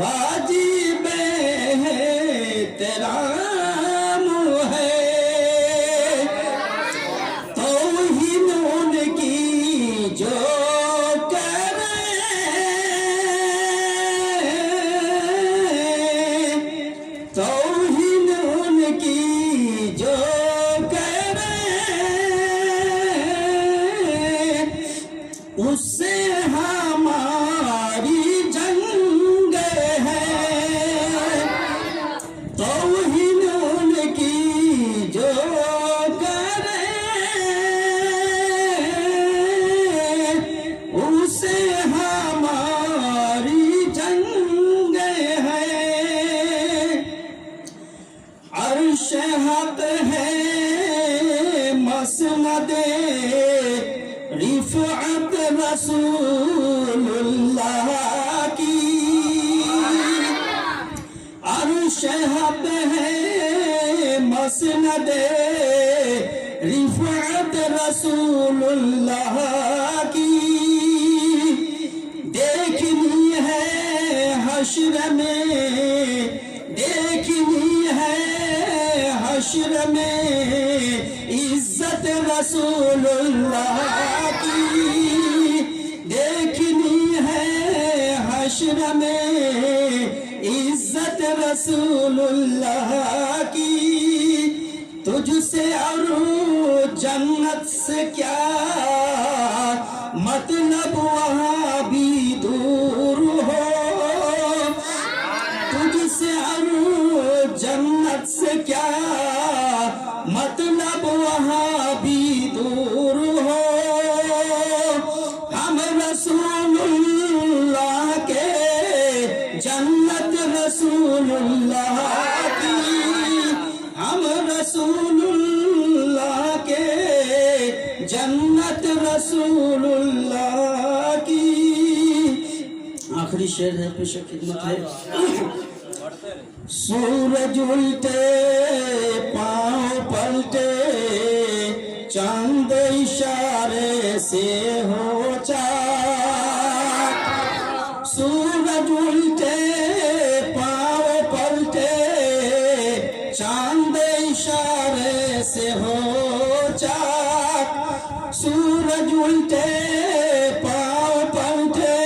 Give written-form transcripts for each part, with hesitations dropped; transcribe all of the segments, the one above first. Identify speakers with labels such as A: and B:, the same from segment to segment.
A: واجب احترام ہے توہین ان کی جو توہین ان کی جو کرے اس سے ہماری جنگ ہے توہین ان کی جو کرے اس سے ہماری جنگ ہے عرش حق ہے مسند رفعت رسول اللہ کی عرش حق ہے مسند رفعت رسول اللہ کی دیکھنی ہے حشر میں دیکھنی ہے حشر میں عزت رسول اللہ کی دیکھنی ہے حشر میں عزت رسول اللہ کی تجھ سے اور جنت سے کیا مطلب وہاں بھی دور ہو تجھ سے اور جنت سے کیا مطلب وہاں بھی دور ہو ہم رسول اللہ کے جنت رسول اللہ کی ہم رسول اللہ کے جنت رسول اللہ کی آخری شعر ہے پیش خدمت ہے سورج الٹے پاؤں پلٹے چاند اشارے سے ہو چاک سورج الٹے پاؤں پلٹے چاند اشارے سے ہو چاک سورج الٹے پاؤں پلٹے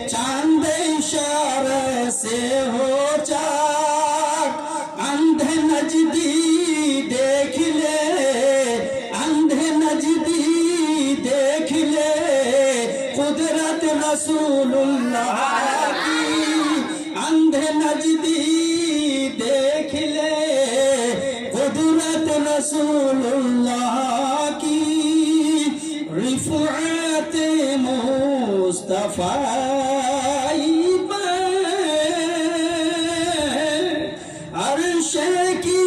A: چاند اشارے سے ہو چاک اندھے نجدی دیکھ لے اندھے نجدی دیکھ لے قدرت رسول اللہ کی اندھے نجدی دیکھ لے قدرت رسول اللہ کی رفعت مصطفیٰ عرش کی